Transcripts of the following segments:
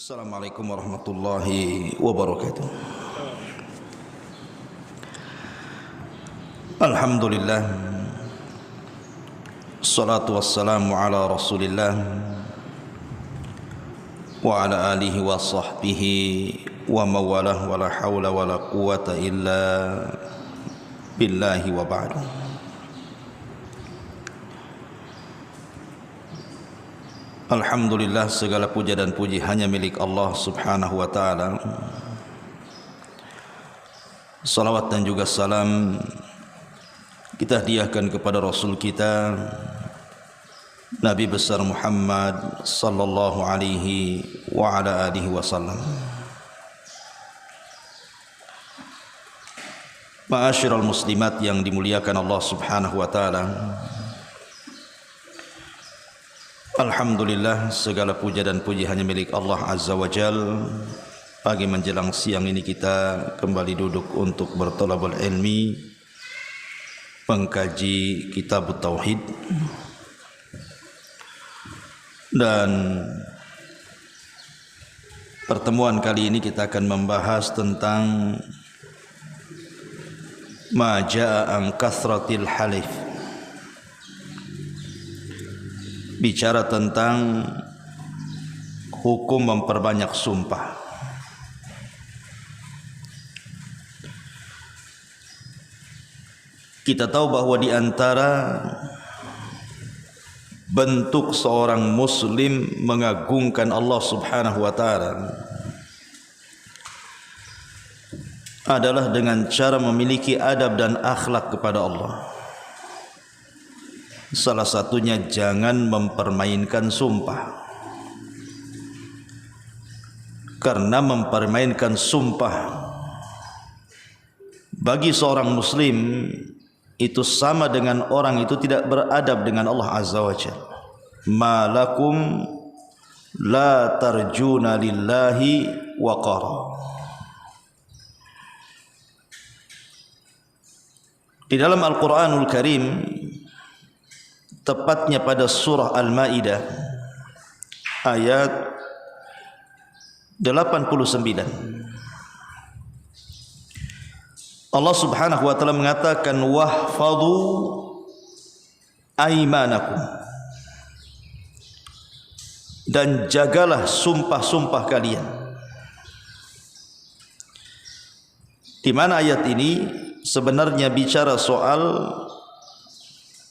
Assalamualaikum warahmatullahi wabarakatuh. Alhamdulillah, salatu wassalamu ala rasulillah wa ala alihi wa sahbihi wa mawalah wa la hawla wa la quwata illa billahi wa ba'du. Alhamdulillah, segala puja dan puji hanya milik Allah subhanahu wa ta'ala. Salawat dan juga salam kita hadiahkan kepada Rasul kita Nabi besar Muhammad sallallahu alaihi wa ala alihi wasallam. Ma'asyiral muslimat yang dimuliakan Allah subhanahu wa ta'ala, alhamdulillah, segala puja dan puji hanya milik Allah Azza wa Jal. Pagi menjelang siang ini kita kembali duduk untuk bertolabul ilmi, mengkaji kitab Tauhid. Dan pertemuan kali ini kita akan membahas tentang ma jaa an kathratil halif, bicara tentang hukum memperbanyak sumpah. Kita tahu bahwa di antara bentuk seorang muslim mengagungkan Allah subhanahu wa ta'ala adalah dengan cara memiliki adab dan akhlak kepada Allah. Salah satunya jangan mempermainkan sumpah, karena mempermainkan sumpah bagi seorang muslim itu sama dengan orang itu tidak beradab dengan Allah Azza wa Jalla. Ma lakum la tarjuna lillahi waqara. Di dalam Al-Quranul Karim, tepatnya pada surah Al-Maidah ayat 89, Allah subhanahu wa ta'ala mengatakan wahfadhu aimanakum, dan jagalah sumpah-sumpah kalian. Di mana ayat ini sebenarnya bicara soal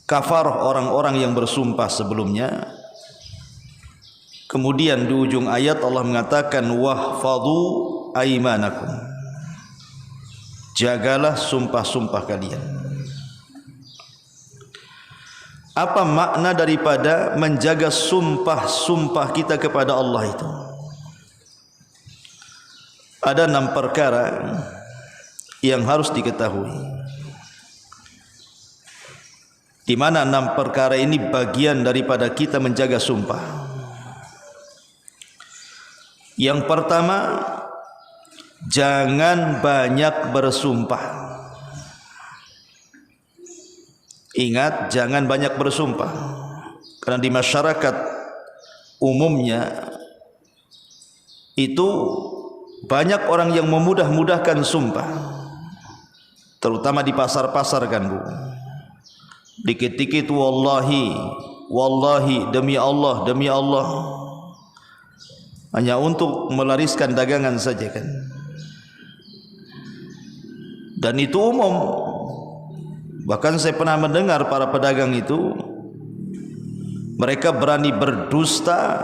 kafarah orang-orang yang bersumpah sebelumnya. Kemudian di ujung ayat Allah mengatakan wahfadhu aimanakum, jagalah sumpah-sumpah kalian. Apa makna daripada menjaga sumpah-sumpah kita kepada Allah itu? Ada 6 perkara yang harus diketahui, di mana 6 perkara ini bagian daripada kita menjaga sumpah. Yang pertama, jangan banyak bersumpah. Ingat, jangan banyak bersumpah, karena di masyarakat umumnya itu banyak orang yang memudah-mudahkan sumpah, terutama di pasar-pasar kan Bu. Dikit-dikit wallahi, wallahi, demi Allah, demi Allah, hanya untuk melariskan dagangan saja kan. Dan itu umum. Bahkan saya pernah mendengar para pedagang itu, mereka berani berdusta,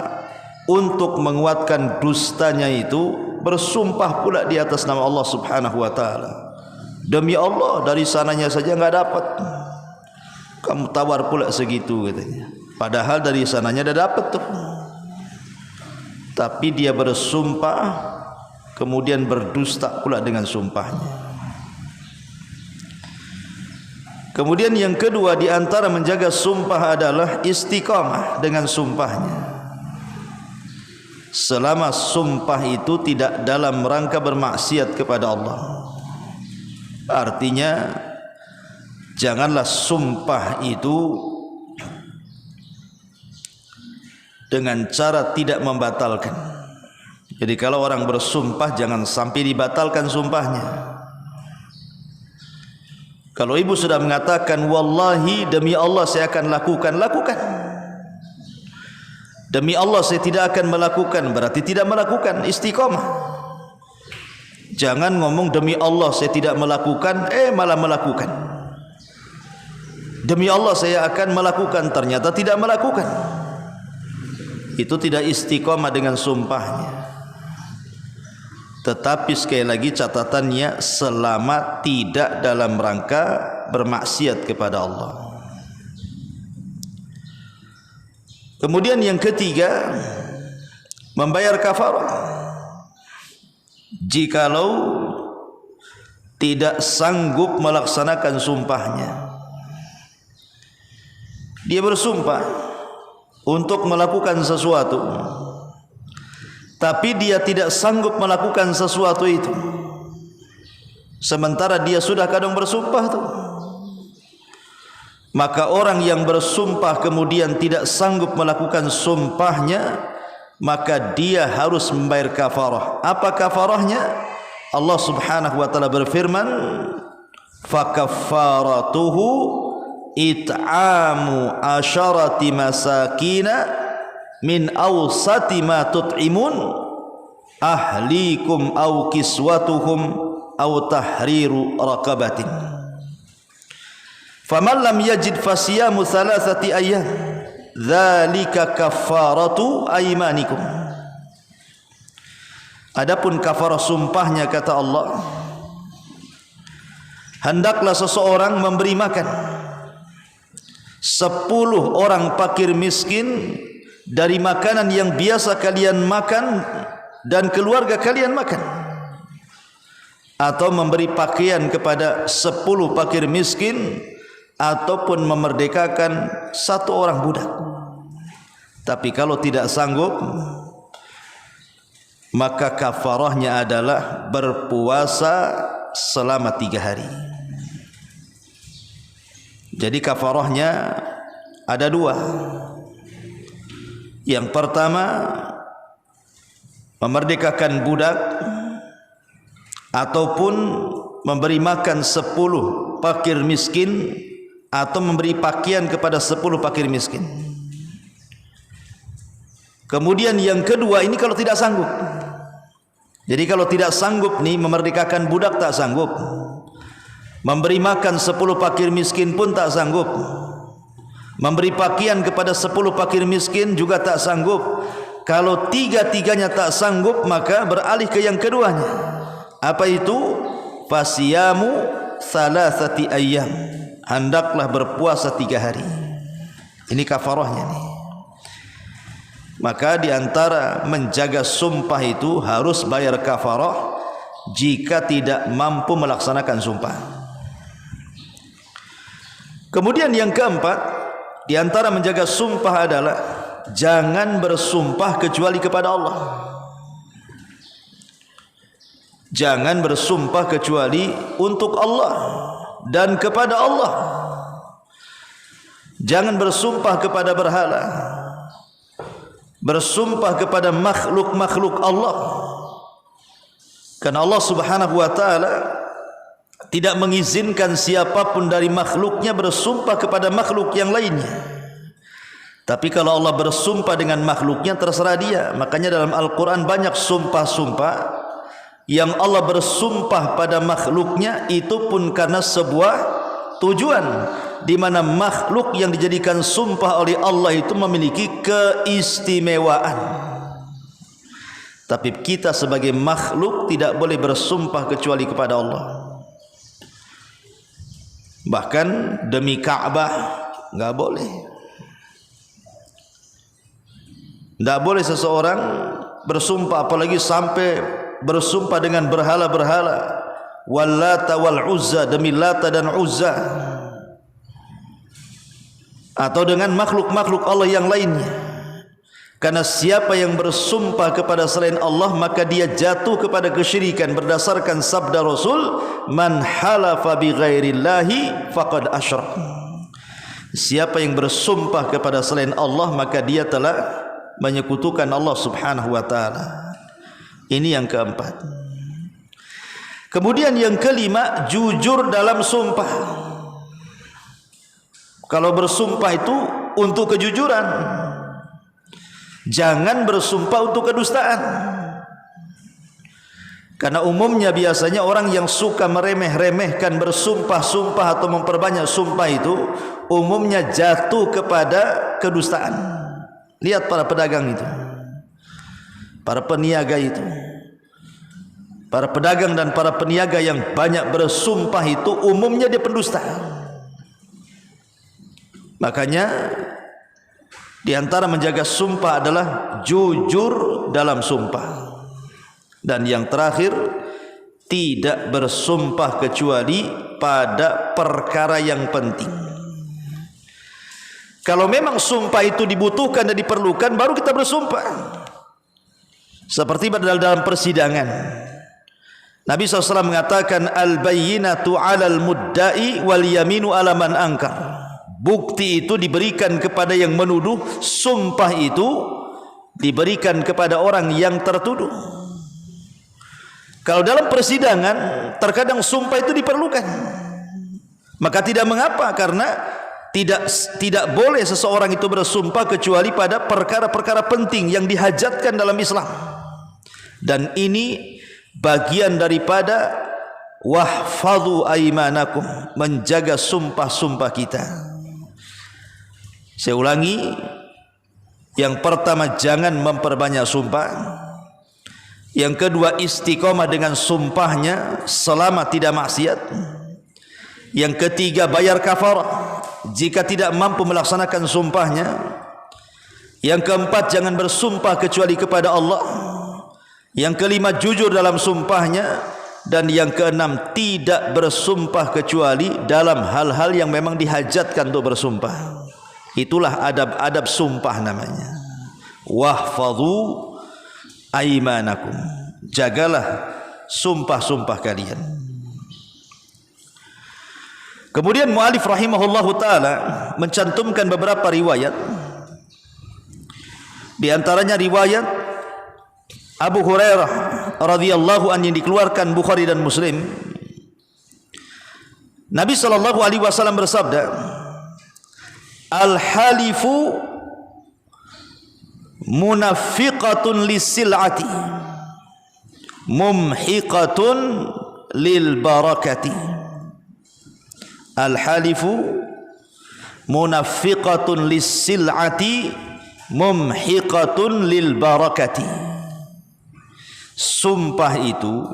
untuk menguatkan dustanya itu bersumpah pula di atas nama Allah subhanahu wa ta'ala. Demi Allah, dari sananya saja enggak dapat, kamu tawar pula segitu katanya. Padahal dari sananya dah dapat tuh. Tapi dia bersumpah, kemudian berdusta pula dengan sumpahnya. Kemudian yang kedua, di antara menjaga sumpah adalah istiqamah dengan sumpahnya. Selama sumpah itu tidak dalam rangka bermaksiat kepada Allah. Artinya, janganlah sumpah itu dengan cara tidak membatalkan. Jadi kalau orang bersumpah jangan sampai dibatalkan sumpahnya. Kalau ibu sudah mengatakan wallahi demi Allah saya akan lakukan, lakukan. Demi Allah saya tidak akan melakukan, berarti tidak melakukan, istiqomah. Jangan ngomong demi Allah saya tidak melakukan, malah melakukan. Demi Allah saya akan melakukan, ternyata tidak melakukan. Itu tidak istiqomah dengan sumpahnya. Tetapi sekali lagi catatannya selama tidak dalam rangka bermaksiat kepada Allah. Kemudian yang ketiga, membayar kafarah. Jikalau tidak sanggup melaksanakan sumpahnya, dia bersumpah untuk melakukan sesuatu, tapi dia tidak sanggup melakukan sesuatu itu, sementara dia sudah kadang bersumpah tuh. Maka orang yang bersumpah kemudian tidak sanggup melakukan sumpahnya, maka dia harus membayar kafarah. Apa kafarahnya? Allah Subhanahu wa taala berfirman, "Fa kaffaratuhu it'amu asharati masakina min awsati ma tut'imun ahlikum aw kiswatuhum aw tahriru raqabatin faman lam yajid fasiyamu thalathati ayyam dzalika kaffaratu aymanikum." Adapun kafarah sumpahnya, kata Allah, hendaklah seseorang memberi makan 10 orang fakir miskin dari makanan yang biasa kalian makan dan keluarga kalian makan, atau memberi pakaian kepada 10 fakir miskin, ataupun memerdekakan 1 orang budak. Tapi kalau tidak sanggup, maka kafarahnya adalah berpuasa selama 3 hari. Jadi kafarahnya ada 2. Yang pertama, memerdekakan budak ataupun memberi makan 10 fakir miskin, atau memberi pakaian kepada 10 fakir miskin. Kemudian yang kedua, ini kalau tidak sanggup. Jadi kalau tidak sanggup nih, memerdekakan budak tak sanggup, memberi makan 10 fakir miskin pun tak sanggup, memberi pakaian kepada 10 fakir miskin juga tak sanggup. Kalau 3-tiganya tak sanggup, maka beralih ke yang keduanya. Apa itu? Fasiyamu thalathati ayyam. Hendaklah berpuasa 3 hari. Ini kafarahnya nih. Maka di antara menjaga sumpah itu harus bayar kafarah jika tidak mampu melaksanakan sumpah. Kemudian yang keempat, di antara menjaga sumpah adalah jangan bersumpah kecuali kepada Allah. Jangan bersumpah kecuali untuk Allah dan kepada Allah. Jangan bersumpah kepada berhala, bersumpah kepada makhluk-makhluk Allah. Karena Allah Subhanahu wa taala tidak mengizinkan siapapun dari makhluknya bersumpah kepada makhluk yang lainnya. Tapi kalau Allah bersumpah dengan makhluknya, terserah dia. Makanya dalam Al-Quran banyak sumpah-sumpah yang Allah bersumpah pada makhluknya, itu pun karena sebuah tujuan, di mana makhluk yang dijadikan sumpah oleh Allah itu memiliki keistimewaan. Tapi kita sebagai makhluk tidak boleh bersumpah kecuali kepada Allah. Bahkan demi Ka'bah enggak boleh. Enggak boleh seseorang bersumpah, apalagi sampai bersumpah dengan berhala-berhala. Wallata wal Uzza, demi Lata dan Uzza, atau dengan makhluk-makhluk Allah yang lainnya. Karena siapa yang bersumpah kepada selain Allah, maka dia jatuh kepada kesyirikan berdasarkan sabda Rasul, man halafa bi ghairillahi faqad asyrak. Siapa yang bersumpah kepada selain Allah, maka dia telah menyekutukan Allah Subhanahu wa taala. Ini yang keempat. Kemudian yang kelima, jujur dalam sumpah. Kalau bersumpah itu untuk kejujuran. Jangan bersumpah untuk kedustaan. Karena umumnya biasanya orang yang suka meremeh-remehkan bersumpah-sumpah atau memperbanyak sumpah itu umumnya jatuh kepada kedustaan. Lihat para pedagang itu, para peniaga itu, para pedagang dan para peniaga yang banyak bersumpah itu umumnya dia pendusta. Makanya di antara menjaga sumpah adalah jujur dalam sumpah. Dan yang terakhir, tidak bersumpah kecuali pada perkara yang penting. Kalau memang sumpah itu dibutuhkan dan diperlukan, baru kita bersumpah. Seperti dalam persidangan, Nabi SAW mengatakan, al-bayyinatu 'alal mudda'i wal yaminu 'ala man ankar. Bukti itu diberikan kepada yang menuduh, sumpah itu diberikan kepada orang yang tertuduh. Kalau dalam persidangan terkadang sumpah itu diperlukan, maka tidak mengapa, karena tidak boleh seseorang itu bersumpah kecuali pada perkara-perkara penting yang dihajatkan dalam Islam. Dan ini bagian daripada wahfadhu aimanakum, menjaga sumpah-sumpah kita. Saya ulangi, yang pertama jangan memperbanyak sumpah. Yang kedua istiqomah dengan sumpahnya selama tidak maksiat. Yang ketiga bayar kafarah jika tidak mampu melaksanakan sumpahnya. Yang keempat jangan bersumpah kecuali kepada Allah. Yang kelima jujur dalam sumpahnya. Dan yang keenam tidak bersumpah kecuali dalam hal-hal yang memang dihajatkan untuk bersumpah. Itulah adab-adab sumpah namanya. Wahfadhu aimanakum, jagalah sumpah-sumpah kalian. Kemudian mu'alif rahimahullahu ta'ala mencantumkan beberapa riwayat. Di antaranya riwayat Abu Hurairah radhiyallahu anhu yang dikeluarkan Bukhari dan Muslim. Nabi SAW bersabda, al-halifu munafiqatun lisil'ati mumhiqatun lil barakati. Al-halifu munafiqatun lisil'ati mumhiqatun lil barakati. Sumpah itu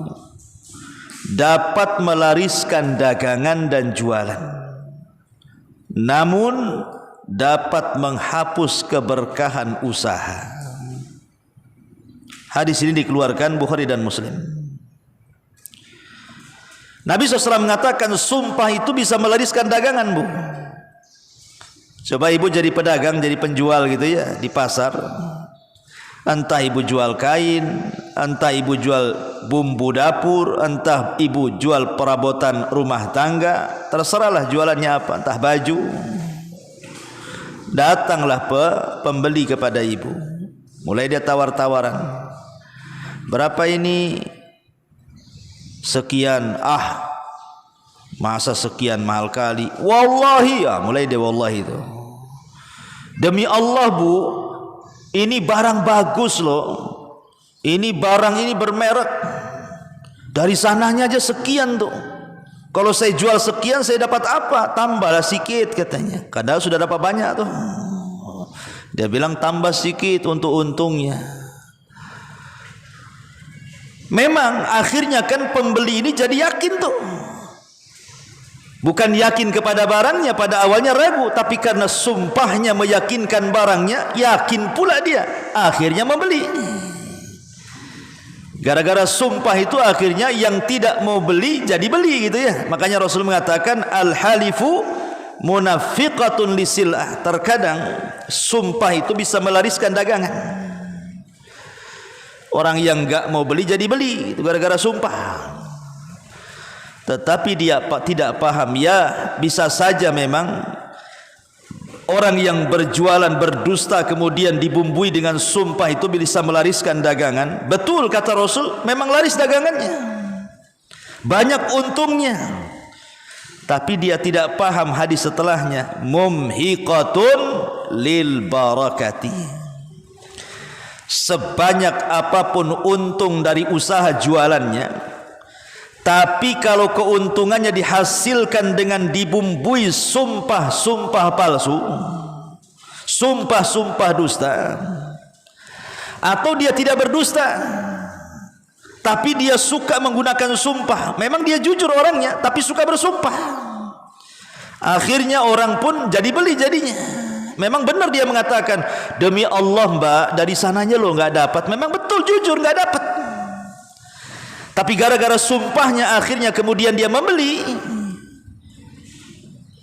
dapat melariskan dagangan dan jualan, namun dapat menghapus keberkahan usaha. Hadis ini dikeluarkan Bukhari dan Muslim. Nabi SAW mengatakan sumpah itu bisa melariskan dagangan, Bu. Coba ibu jadi pedagang, jadi penjual gitu ya di pasar. Entah ibu jual kain, entah ibu jual bumbu dapur, entah ibu jual perabotan rumah tangga, terserahlah jualannya apa, entah baju. Datanglah pembeli kepada ibu, mulai dia tawar-tawaran. Berapa ini? Sekian. Ah, masa sekian, mahal kali. Wallahi, ya, mulai dia wallahi itu. Demi Allah, Bu, ini barang bagus loh. Ini barang ini bermerek. Dari sananya aja sekian tuh. Kalau saya jual sekian, saya dapat apa? Tambahlah sedikit katanya. Kadang sudah dapat banyak tuh. Dia bilang tambah sedikit untuk untungnya. Memang akhirnya kan pembeli ini jadi yakin tuh. Bukan yakin kepada barangnya, pada awalnya ragu, tapi karena sumpahnya meyakinkan barangnya, yakin pula dia. Akhirnya membeli. Gara-gara sumpah itu akhirnya yang tidak mau beli jadi beli gitu ya. Makanya Rasul mengatakan al-halifu munafiqatun lisil'ah. Terkadang sumpah itu bisa melariskan dagangan. Orang yang enggak mau beli jadi beli itu gara-gara sumpah. Tetapi dia tidak paham, ya bisa saja memang orang yang berjualan berdusta kemudian dibumbui dengan sumpah itu bisa melariskan dagangan. Betul kata Rasul, memang laris dagangannya, banyak untungnya. Tapi dia tidak paham hadis setelahnya, mumhiqatun lil barakati. Sebanyak apapun untung dari usaha jualannya, tapi kalau keuntungannya dihasilkan dengan dibumbui sumpah-sumpah palsu, sumpah-sumpah dusta, atau dia tidak berdusta tapi dia suka menggunakan sumpah, memang dia jujur orangnya tapi suka bersumpah, akhirnya orang pun jadi beli jadinya. Memang benar dia mengatakan, demi Allah mbak, dari sananya lo nggak dapat, memang betul jujur nggak dapat, tapi gara-gara sumpahnya akhirnya kemudian dia membeli.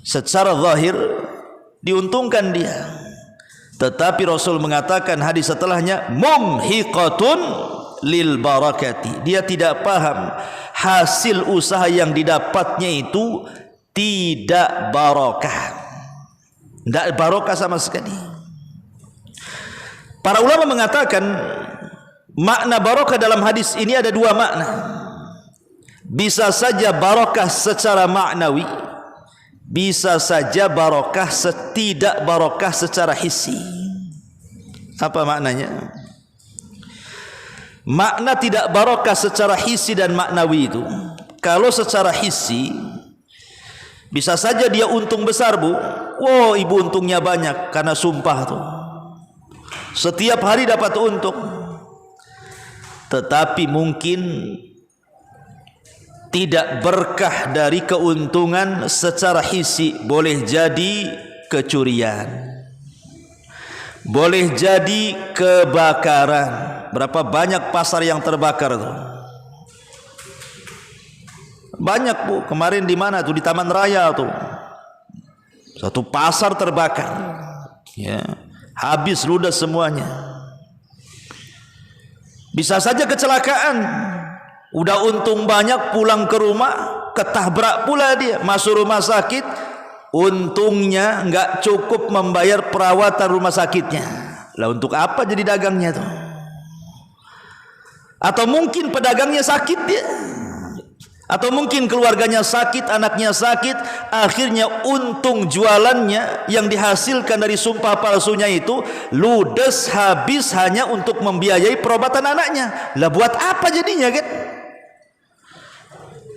Secara zahir diuntungkan dia, tetapi Rasul mengatakan hadis setelahnya, mumhiqatun lil barakati. Dia tidak paham hasil usaha yang didapatnya itu tidak barokah, tidak barokah sama sekali. Para ulama mengatakan makna barokah dalam hadis ini ada dua makna. Bisa saja barokah secara maknawi, bisa saja barokah tidak barokah secara hissi. Apa maknanya? Makna tidak barokah secara hissi dan maknawi itu, kalau secara hissi bisa saja dia untung besar bu, wow ibu untungnya banyak karena sumpah tuh, setiap hari dapat untung. Tetapi mungkin tidak berkah dari keuntungan secara hissi, boleh jadi kecurian, boleh jadi kebakaran. Berapa banyak pasar yang terbakar tuh? Banyak bu. Kemarin di mana tuh? Di Taman Raya tuh. Satu pasar terbakar. Ya, habis ludas semuanya. Bisa saja kecelakaan. Udah untung banyak, pulang ke rumah ketabrak pula dia, masuk rumah sakit. Untungnya nggak cukup membayar perawatan rumah sakitnya. Lah untuk apa jadi dagangnya tuh? Atau mungkin pedagangnya sakit dia, atau mungkin keluarganya sakit, anaknya sakit, akhirnya untung jualannya yang dihasilkan dari sumpah palsunya itu ludes habis hanya untuk membiayai perobatan anaknya. Lah buat apa jadinya kan?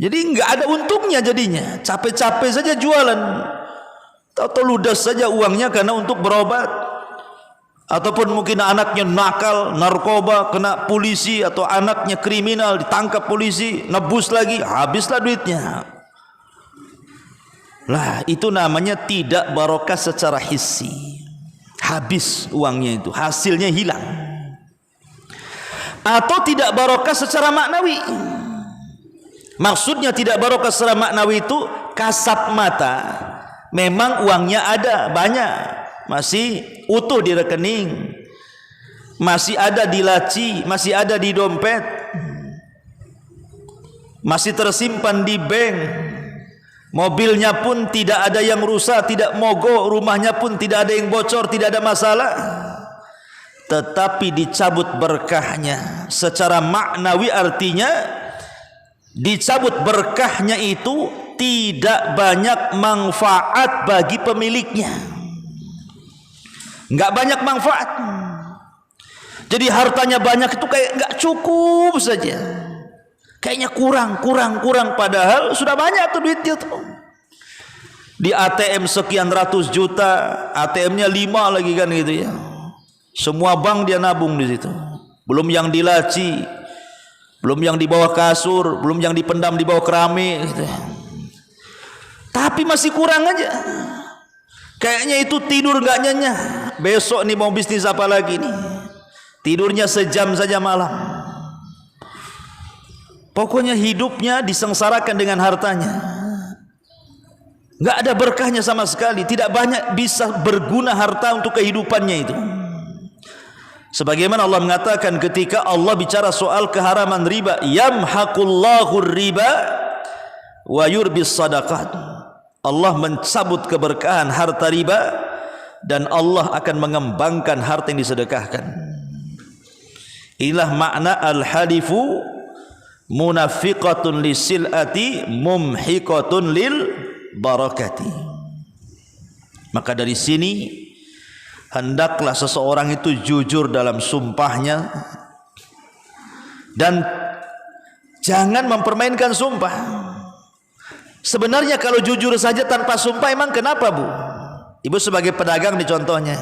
Jadi nggak ada untungnya jadinya, capek-capek saja jualan, atau ludes saja uangnya karena untuk berobat. Ataupun mungkin anaknya nakal, narkoba, kena polisi, atau anaknya kriminal, ditangkap polisi, nebus lagi, habislah duitnya. Lah itu namanya tidak barokah secara hissi, habis uangnya itu, hasilnya hilang. Atau tidak barokah secara maknawi. Maksudnya tidak barokah secara maknawi itu kasat mata, memang uangnya ada banyak, masih utuh di rekening, masih ada di laci, masih ada di dompet, masih tersimpan di bank, mobilnya pun tidak ada yang rusak, tidak mogok, rumahnya pun tidak ada yang bocor, tidak ada masalah. Tetapi dicabut berkahnya secara maknawi, artinya dicabut berkahnya itu tidak banyak manfaat bagi pemiliknya, nggak banyak manfaat. Jadi hartanya banyak itu kayak nggak cukup saja, kayaknya kurang, padahal sudah banyak tuh duitnya tuh. Di ATM sekian ratus juta, ATM-nya 5 lagi kan gitu ya. Semua bank dia nabung di situ. Belum yang di laci, belum yang di bawah kasur, belum yang dipendam di bawah keramik gitu ya. Tapi masih kurang aja. Kayaknya itu tidur nggak nyenyak. Besok nih mau bisnis apa lagi nih? Tidurnya sejam saja malam. Pokoknya hidupnya disengsarakan dengan hartanya. Nggak ada berkahnya sama sekali. Tidak banyak bisa berguna harta untuk kehidupannya itu. Sebagaimana Allah mengatakan ketika Allah bicara soal keharaman riba, yamhaqullahu riba wa yurbis sadaqat. Allah mencabut keberkahan harta riba, dan Allah akan mengembangkan harta yang disedekahkan. Inilah makna al-halifu munafiqatun lisilati mumhiqatun lil barakati. Maka dari sini hendaklah seseorang itu jujur dalam sumpahnya dan jangan mempermainkan sumpah. Sebenarnya kalau jujur saja tanpa sumpah, emang kenapa Bu? Ibu sebagai pedagang di contohnya,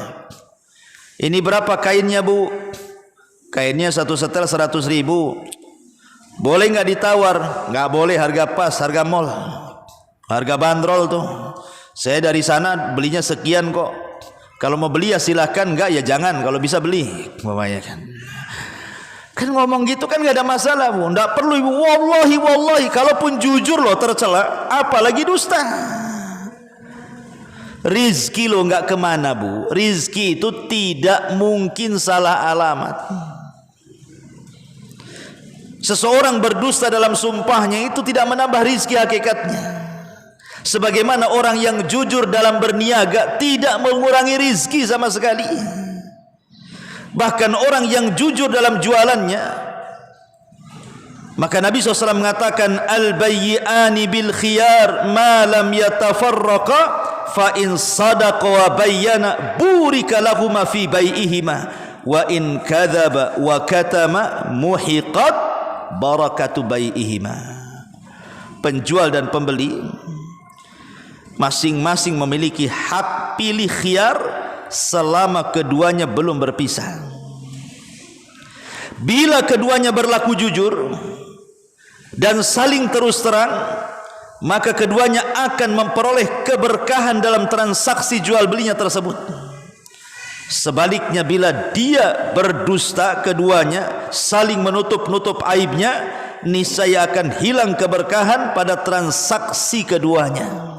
ini berapa kainnya Bu? Kainnya satu setel 100.000. Boleh nggak ditawar? Nggak boleh, harga pas, harga mall, harga bandrol tuh. Saya dari sana belinya sekian kok. Kalau mau beli ya silahkan, enggak ya jangan. Kalau bisa beli, mamanya kan ngomong gitu kan nggak ada masalah Bu. Nggak perlu Ibu. Wallahi, kalaupun jujur loh tercela, apalagi dusta. Rizki lo nggak kemana Bu. Rizki itu tidak mungkin salah alamat. Seseorang berdusta dalam sumpahnya itu tidak menambah rizki hakikatnya. Sebagaimana orang yang jujur dalam berniaga tidak mengurangi rizki sama sekali. Bahkan orang yang jujur dalam jualannya, maka Nabi SAW mengatakan al-bayyi'ani bil khiyar ma lam yatafarraqa fa in sadaqa wa bayyana burika lahuma fi bai'ihima wa in kadzaba wa katama muhiqat barakatu bai'ihima. Penjual dan pembeli masing-masing memiliki hak pilih khiyar selama keduanya belum berpisah. Bila keduanya berlaku jujur dan saling terus terang, maka keduanya akan memperoleh keberkahan dalam transaksi jual belinya tersebut. Sebaliknya bila dia berdusta, keduanya saling menutup-nutup aibnya, niscaya akan hilang keberkahan pada transaksi keduanya.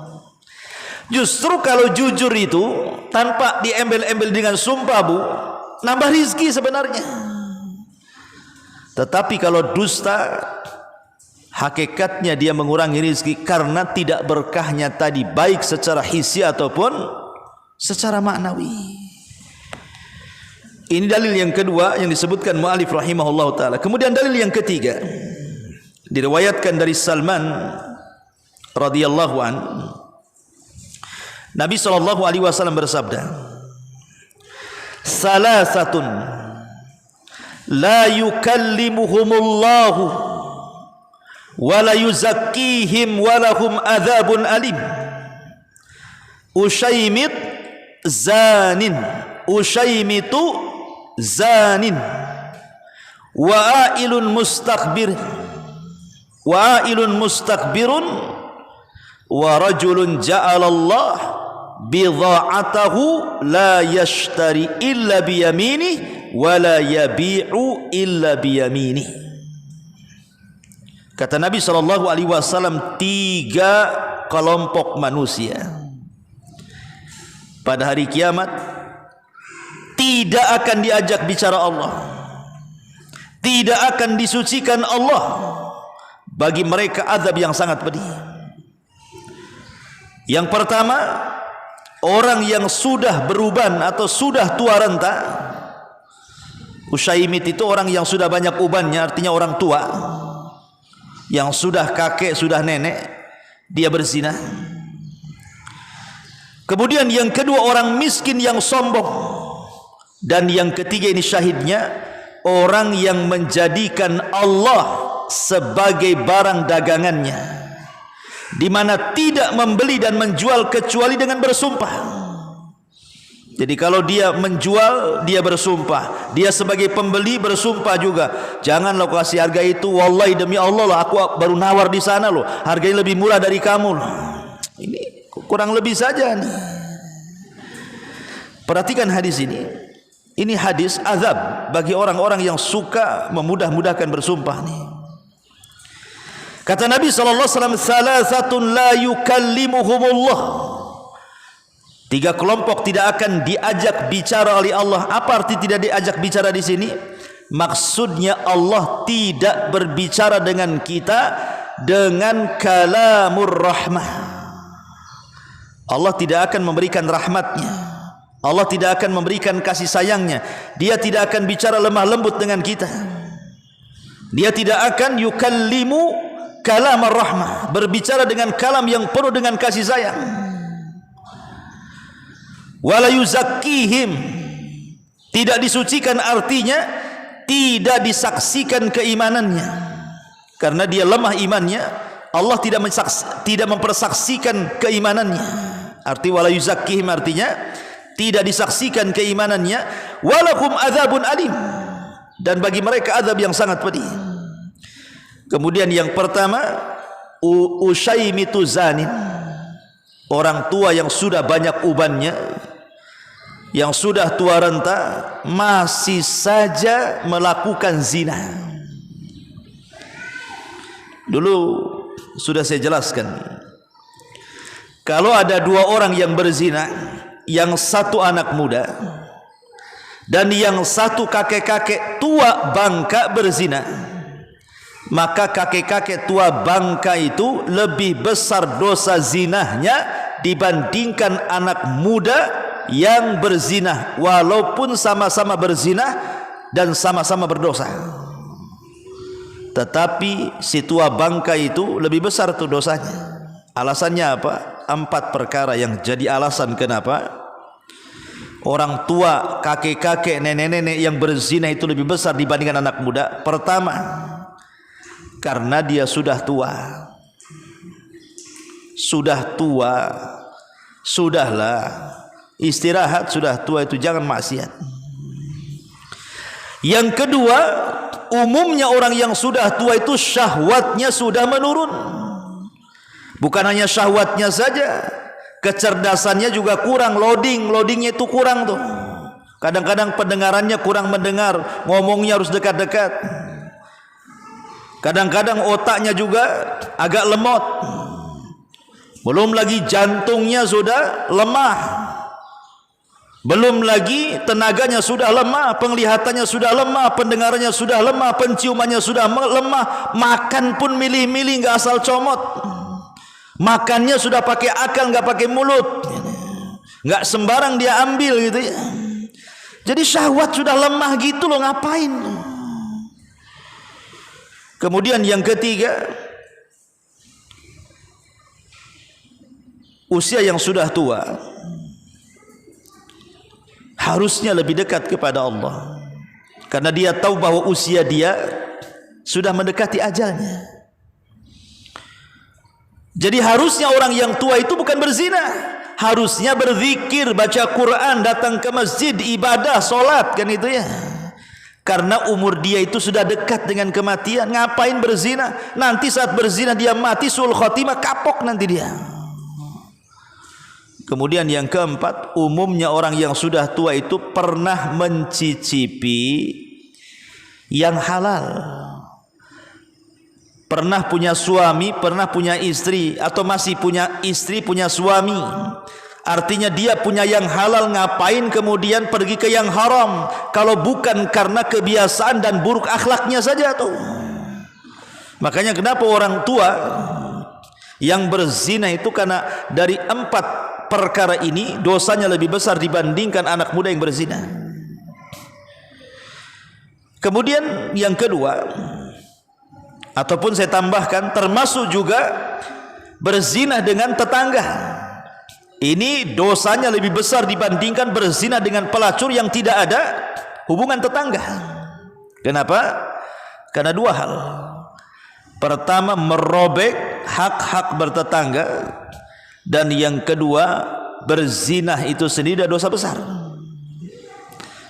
Justru kalau jujur itu tanpa diembel-embel dengan sumpah Bu, nambah rizki sebenarnya. Tetapi kalau dusta, hakikatnya dia mengurangi rizki karena tidak berkahnya tadi, baik secara hissi ataupun secara maknawi. Ini dalil yang kedua yang disebutkan mu'alif rahimahullah ta'ala. Kemudian dalil yang ketiga diriwayatkan dari Salman radhiyallahu an. Nabi SAW bersabda, salasatun la yukallimuhumullahu wa la yuzakkihim wa lahum adzabun alim. Ushaymit zanin, ushaymitu zanin, wa ailun mustakbir, wa ailun mustakbirun, wa rajulun ja'alallah bidha'atahu la yashtari illa biyaminih wa la yabi'u illa biyaminih. Kata Nabi SAW, 3 kelompok manusia pada hari kiamat tidak akan diajak bicara Allah, tidak akan disucikan Allah, bagi mereka azab yang sangat pedih. Yang pertama, orang yang sudah beruban atau sudah tua renta. Ushaymit itu orang yang sudah banyak ubannya, artinya orang tua yang sudah kakek, sudah nenek, dia berzina. Kemudian yang kedua, orang miskin yang sombong. Dan yang ketiga, ini syahidnya, orang yang menjadikan Allah sebagai barang dagangannya, di mana tidak membeli dan menjual kecuali dengan bersumpah. Jadi kalau dia menjual, dia bersumpah. Dia sebagai pembeli bersumpah juga. Jangan lo kasih harga itu, wallahi demi Allah loh, aku baru nawar di sana loh, harganya lebih murah dari kamu loh. Ini kurang lebih saja nih. Perhatikan hadis ini. Ini hadis azab bagi orang-orang yang suka memudah-mudahkan bersumpah nih. Kata Nabi SAW, salasatun la yukallimuhumullah. 3 kelompok tidak akan diajak bicara oleh Allah. Apa arti tidak diajak bicara di sini? Maksudnya Allah tidak berbicara dengan kita dengan kalamur rahmah. Allah tidak akan memberikan rahmatnya, Allah tidak akan memberikan kasih sayangnya. Dia tidak akan bicara lemah lembut dengan kita. Dia tidak akan yukallimu kalam ar-rahmah, berbicara dengan kalam yang penuh dengan kasih sayang. Wala yuzakkihim, tidak disucikan artinya tidak disaksikan keimanannya. Karena dia lemah imannya, Allah tidak mempersaksikan keimanannya. Arti wala yuzakkihim artinya tidak disaksikan keimanannya. Walakum adzabun alim, dan bagi mereka azab yang sangat pedih. Kemudian yang pertama, Usaimitu zanin, orang tua yang sudah banyak ubannya, yang sudah tua renta, masih saja melakukan zina. Dulu sudah saya jelaskan, kalau ada dua orang yang berzina, yang satu anak muda dan yang satu kakek-kakek tua bangka berzina, maka kakek-kakek tua bangka itu lebih besar dosa zinahnya dibandingkan anak muda yang berzina, walaupun sama-sama berzina dan sama-sama berdosa. Tetapi si tua bangka itu lebih besar tuh dosanya. Alasannya apa? 4 perkara yang jadi alasan kenapa orang tua, kakek-kakek, nenek-nenek yang berzina itu lebih besar dibandingkan anak muda. Pertama, karena dia sudah tua. Sudah tua, sudahlah istirahat, sudah tua itu jangan maksiat. Yang kedua, umumnya orang yang sudah tua itu syahwatnya sudah menurun. Bukan hanya syahwatnya saja, kecerdasannya juga kurang, loadingnya itu kurang tuh. Kadang-kadang pendengarannya kurang mendengar, ngomongnya harus dekat-dekat. Kadang-kadang otaknya juga agak lemot. Belum lagi jantungnya sudah lemah. Belum lagi tenaganya sudah lemah, penglihatannya sudah lemah, pendengarannya sudah lemah, penciumannya sudah lemah, makan pun milih-milih, nggak asal comot. Makannya sudah pakai akal, nggak pakai mulut, nggak sembarang dia ambil gitu ya. Jadi syahwat sudah lemah gitu loh, ngapain? Kemudian yang ketiga, usia yang sudah tua harusnya lebih dekat kepada Allah, karena dia tahu bahwa usia dia sudah mendekati ajalnya. Jadi harusnya orang yang tua itu bukan berzina, harusnya berzikir, baca Quran, datang ke masjid, ibadah, solat, kan itu ya. Karena umur dia itu sudah dekat dengan kematian. Ngapain berzina? Nanti saat berzina dia mati sul khotimah, kapok nanti dia. Kemudian yang keempat, umumnya orang yang sudah tua itu pernah mencicipi yang halal. Pernah punya suami, pernah punya istri, atau masih punya istri, punya suami. Artinya dia punya yang halal, ngapain kemudian pergi ke yang haram? Kalau bukan karena kebiasaan dan buruk akhlaknya saja tuh. Makanya kenapa orang tua yang berzina itu, karena dari 4 perkara ini dosanya lebih besar dibandingkan anak muda yang berzina. Kemudian yang kedua, ataupun saya tambahkan, termasuk juga berzina dengan tetangga. Ini dosanya lebih besar dibandingkan berzina dengan pelacur yang tidak ada hubungan tetangga. Kenapa? Karena 2 hal. Pertama, merobek hak-hak bertetangga, dan yang kedua, berzina itu sendiri dosa besar.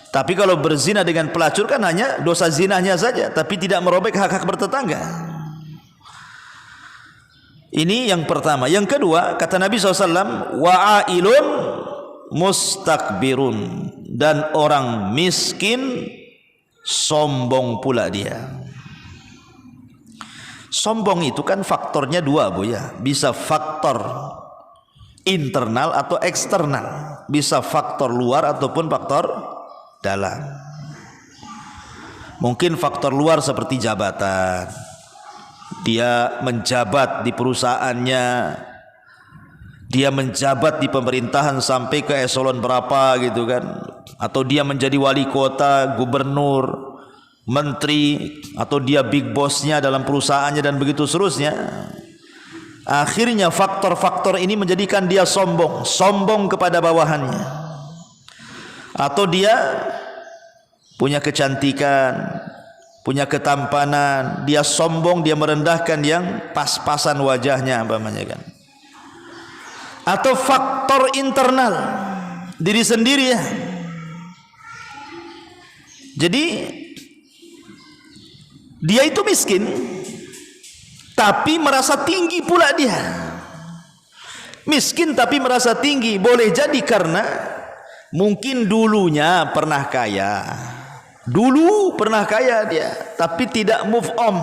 Tapi kalau berzina dengan pelacur kan hanya dosa zinahnya saja, tapi tidak merobek hak-hak bertetangga. Ini yang pertama. Yang kedua, kata Nabi SAW, wa'ailun mustakbirun, dan orang miskin sombong pula dia. Sombong itu kan faktornya 2 Bu ya. Bisa faktor internal atau eksternal, bisa faktor luar ataupun faktor dalam. Mungkin faktor luar seperti jabatan, dia menjabat di perusahaannya, dia menjabat di pemerintahan sampai ke eselon berapa gitu kan, atau dia menjadi wali kota, gubernur, menteri, atau dia big bossnya dalam perusahaannya dan begitu seterusnya. Akhirnya faktor-faktor ini menjadikan dia sombong kepada bawahannya. Atau dia punya kecantikan, punya ketampanan, dia sombong, dia merendahkan yang pas-pasan wajahnya umpamanya kan. Atau faktor internal diri sendiri ya. Jadi dia itu miskin tapi merasa tinggi pula dia. Miskin tapi merasa tinggi, boleh jadi karena mungkin dulunya pernah kaya. Dulu pernah kaya dia, tapi tidak move on.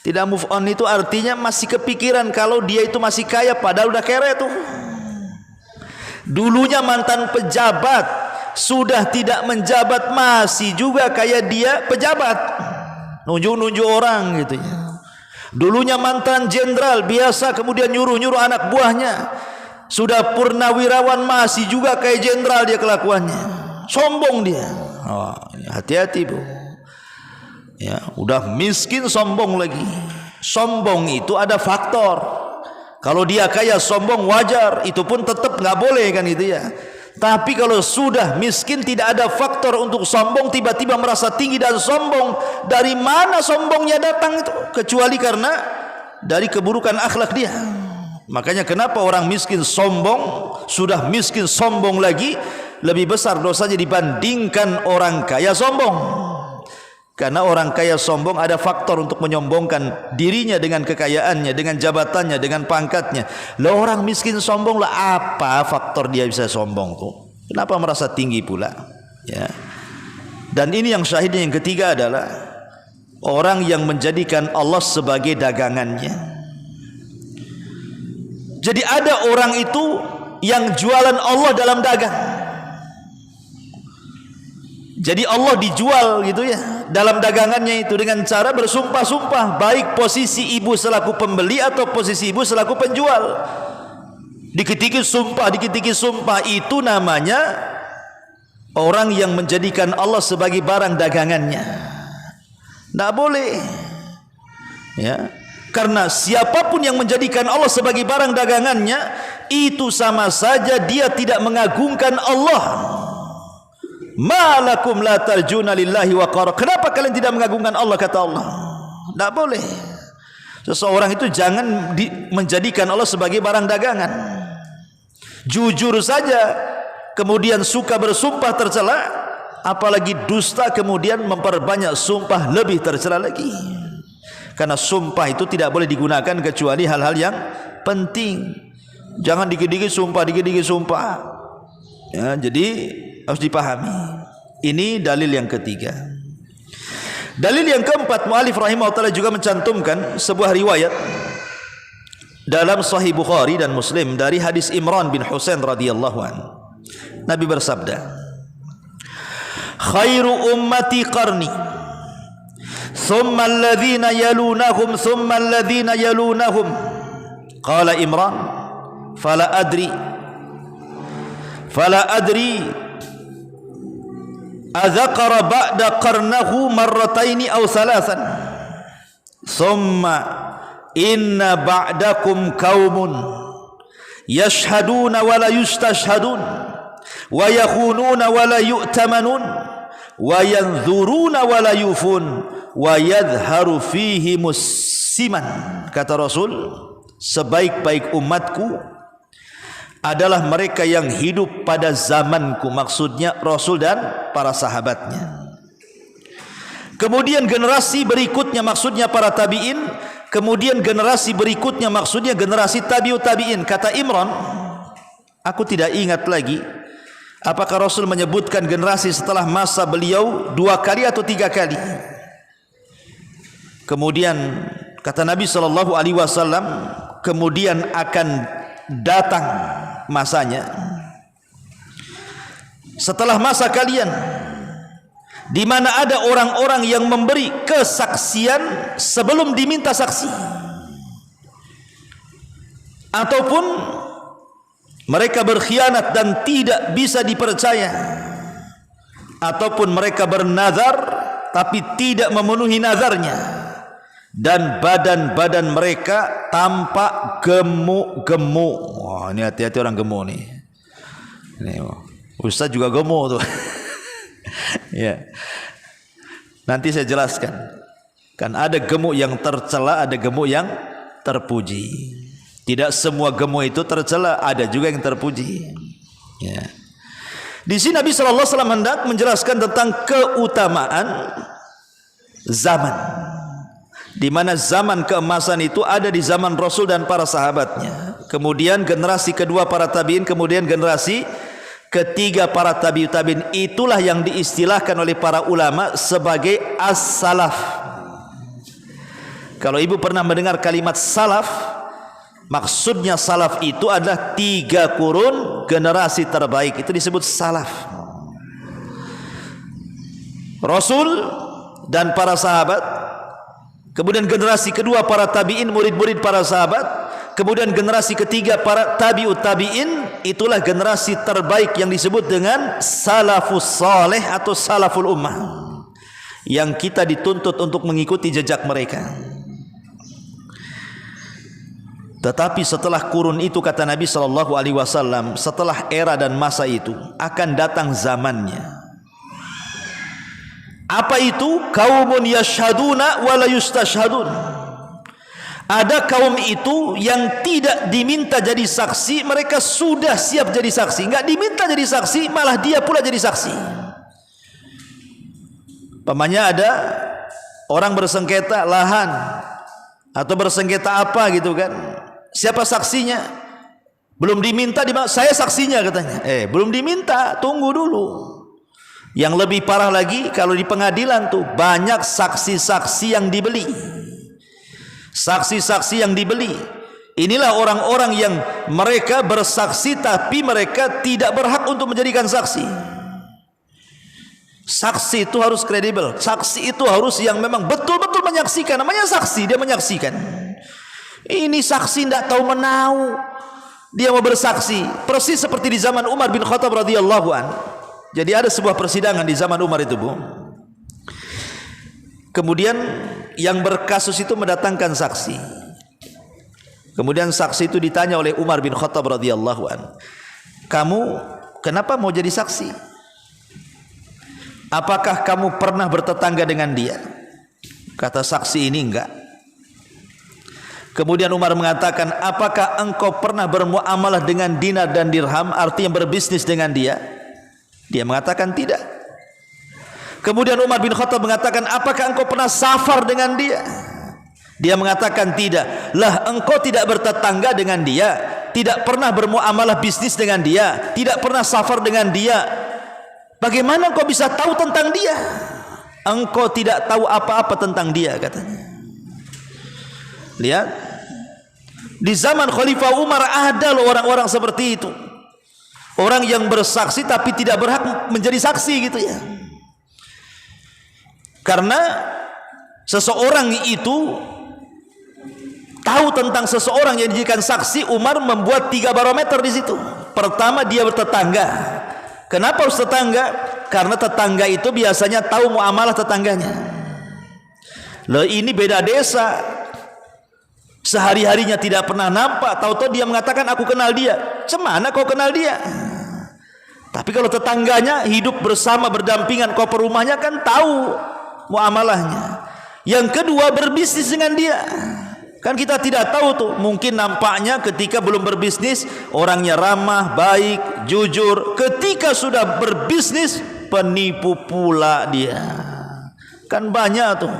Tidak move on itu artinya masih kepikiran kalau dia itu masih kaya padahal udah kere tuh. Dulunya mantan pejabat, sudah tidak menjabat masih juga kayak dia pejabat. Nunjuk-nunjuk orang gitu ya. Dulunya mantan jenderal biasa kemudian nyuruh-nyuruh anak buahnya. Sudah purnawirawan masih juga kayak jenderal dia kelakuannya. Sombong dia. Oh, hati-hati Bu. Ya, udah miskin sombong lagi. Sombong itu ada faktor. Kalau dia kaya sombong wajar, itu pun tetap nggak boleh kan itu ya. Tapi kalau sudah miskin tidak ada faktor untuk sombong, tiba-tiba merasa tinggi dan sombong, dari mana sombongnya datang itu? Kecuali karena dari keburukan akhlak dia. Makanya kenapa orang miskin sombong, sudah miskin sombong lagi, lebih besar dosanya dibandingkan orang kaya sombong. Karena orang kaya sombong ada faktor untuk menyombongkan dirinya dengan kekayaannya, dengan jabatannya, dengan pangkatnya. Lah orang miskin sombong lah, apa faktor dia bisa sombong tuh? Kenapa merasa tinggi pula? Ya. Dan ini yang syahidnya yang ketiga adalah orang yang menjadikan Allah sebagai dagangannya. Jadi ada orang itu yang jualan Allah dalam dagang. Jadi Allah dijual gitu ya dalam dagangannya itu dengan cara bersumpah-sumpah, baik posisi ibu selaku pembeli atau posisi ibu selaku penjual. Dikit-dikit sumpah, itu namanya orang yang menjadikan Allah sebagai barang dagangannya. Tidak boleh. Ya. Karena siapapun yang menjadikan Allah sebagai barang dagangannya, itu sama saja dia tidak mengagungkan Allah. Malakum la tarjuna lillahi waqara. Kenapa kalian tidak mengagungkan Allah, kata Allah? Tidak boleh. Seseorang itu jangan menjadikan Allah sebagai barang dagangan. Jujur saja, kemudian suka bersumpah tercela, apalagi dusta kemudian memperbanyak sumpah lebih tercela lagi. Karena sumpah itu tidak boleh digunakan kecuali hal-hal yang penting. Jangan dikit-dikit sumpah. Ya, jadi harus dipahami. Ini dalil yang ketiga. Dalil yang keempat, mu'alif rahimahullah juga mencantumkan sebuah riwayat dalam Sahih Bukhari dan Muslim dari hadis Imran bin Husain radhiyallahu anhu. Nabi bersabda, khairu ummati qarni, thumma alladhina yalunahum, thumma alladhina yalunahum. Qala Imran, fala adri adzakara ba'da qarnahu marrataini aw thalathan, thumma inna ba'dakum qaumun yashhaduna wa la yustashhadun wa yakhununa wa la yu'tamanun wa yanzuruna wa la yufun wa yadhharu fihi musiman. Kata Rasul, sebaik-baik umatku adalah mereka yang hidup pada zamanku, maksudnya Rasul dan para sahabatnya. Kemudian generasi berikutnya, maksudnya para tabi'in. Kemudian generasi berikutnya, maksudnya generasi tabi'ut tabi'in. Kata Imran, aku tidak ingat lagi apakah Rasul menyebutkan generasi setelah masa beliau 2 kali atau 3 kali. Kemudian kata Nabi SAW, kemudian akan datang masanya setelah masa kalian, di mana ada orang-orang yang memberi kesaksian sebelum diminta saksi, ataupun mereka berkhianat dan tidak bisa dipercaya, ataupun mereka bernazar tapi tidak memenuhi nazarnya, dan badan-badan mereka tampak gemuk-gemuk. Wah, ini hati-hati orang gemuk nih. Ini Ustaz juga gemuk tuh. Ya. Nanti saya jelaskan. Kan ada gemuk yang tercela, ada gemuk yang terpuji. Tidak semua gemuk itu tercela, ada juga yang terpuji. Ya. Di sini Nabi sallallahu alaihi wasallam hendak menjelaskan tentang keutamaan zaman, di mana zaman keemasan itu ada di zaman Rasul dan para sahabatnya. Kemudian generasi kedua para tabi'in, kemudian generasi ketiga para tabi'in. Itulah yang diistilahkan oleh para ulama sebagai as-salaf. Kalau ibu pernah mendengar kalimat salaf, maksudnya salaf itu adalah 3 kurun generasi terbaik. Itu disebut salaf. Rasul dan para sahabat, kemudian generasi kedua para tabi'in, murid-murid para sahabat, kemudian generasi ketiga para tabi'ut tabi'in. Itulah generasi terbaik yang disebut dengan salafus saleh atau salaful ummah, yang kita dituntut untuk mengikuti jejak mereka. Tetapi setelah kurun itu, kata Nabi sallallahu alaihi wasallam, setelah era dan masa itu akan datang zamannya. Apa itu? Qaumun yashhaduna wa la yustashhadun. Ada kaum itu yang tidak diminta jadi saksi, mereka sudah siap jadi saksi. Enggak diminta jadi saksi, malah dia pula jadi saksi. Pamannya ada orang bersengketa lahan atau bersengketa apa gitu kan. Siapa saksinya? Belum diminta, saya saksinya katanya. Belum diminta, tunggu dulu. Yang lebih parah lagi, kalau di pengadilan tuh banyak saksi-saksi yang dibeli. Saksi-saksi yang dibeli. Inilah orang-orang yang mereka bersaksi tapi mereka tidak berhak untuk menjadikan saksi. Saksi itu harus kredibel. Saksi itu harus yang memang betul-betul menyaksikan. Namanya saksi, dia menyaksikan. Ini saksi tidak tahu menau, dia mau bersaksi persis seperti di zaman Umar bin Khattab radhiyallahu an. Jadi ada sebuah persidangan di zaman Umar itu, Bu. Kemudian yang berkasus itu mendatangkan saksi. Kemudian saksi itu ditanya oleh Umar bin Khattab radhiyallahu an, kamu kenapa mau jadi saksi? Apakah kamu pernah bertetangga dengan dia? Kata saksi ini enggak. Kemudian Umar mengatakan, apakah engkau pernah bermuamalah dengan dinar dan dirham, artinya berbisnis dengan dia? Dia mengatakan tidak. Kemudian Umar bin Khattab mengatakan, apakah engkau pernah safar dengan dia? Dia mengatakan tidak. Lah, engkau tidak bertetangga dengan dia, tidak pernah bermuamalah bisnis dengan dia, tidak pernah safar dengan dia, bagaimana engkau bisa tahu tentang dia? Engkau tidak tahu apa-apa tentang dia, katanya. Lihat, di zaman Khalifah Umar ada loh orang-orang seperti itu. Orang yang bersaksi tapi tidak berhak menjadi saksi gitu ya. Karena seseorang itu tahu tentang seseorang yang dijadikan saksi, Umar membuat 3 barometer di situ. Pertama, dia bertetangga. Kenapa harus tetangga? Karena tetangga itu biasanya tahu muamalah tetangganya. Loh, ini beda desa, sehari-harinya tidak pernah nampak, tahu-tahu dia mengatakan aku kenal dia. Cemana kau kenal dia? Tapi kalau tetangganya hidup bersama berdampingan, kau per rumahnya kan tahu muamalahnya. Yang kedua, berbisnis dengan dia. Kan kita tidak tahu tuh, mungkin nampaknya ketika belum berbisnis orangnya ramah, baik, jujur. Ketika sudah berbisnis, penipu pula dia. Kan banyak tuh.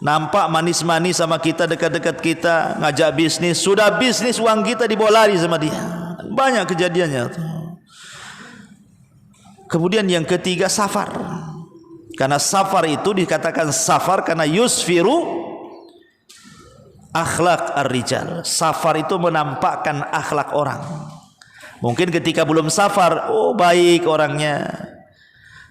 Nampak manis-manis sama kita, dekat-dekat kita, ngajak bisnis, sudah bisnis uang kita dibawa lari sama dia. Banyak kejadiannya tuh. Kemudian yang ketiga, safar. Karena safar itu dikatakan safar karena yusfiru akhlak ar-rijal. Safar itu menampakkan akhlak orang. Mungkin ketika belum safar, oh baik orangnya,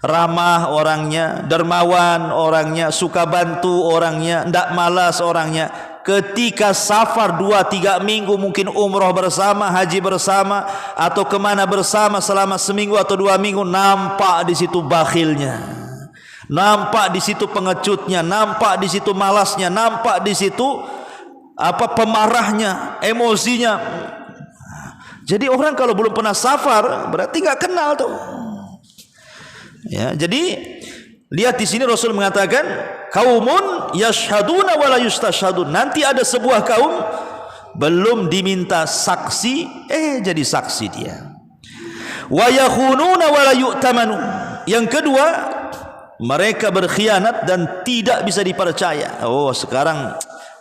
ramah orangnya, dermawan orangnya, suka bantu orangnya, tidak malas orangnya. ketika safar 2-3 minggu, mungkin umroh bersama, haji bersama, atau kemana bersama selama seminggu atau 2 minggu, nampak di situ bakhilnya, nampak di situ pengecutnya, nampak di situ malasnya, nampak di situ pemarahnya, emosinya. Jadi orang kalau belum pernah safar berarti nggak kenal tuh. Ya, jadi lihat di sini Rasul mengatakan, kaumun yashhaduna wala yustashhadun. Nanti ada sebuah kaum belum diminta saksi, jadi saksi dia. Wa yakhununa wala yu'tamanu. Yang kedua, mereka berkhianat dan tidak bisa dipercaya. Oh, sekarang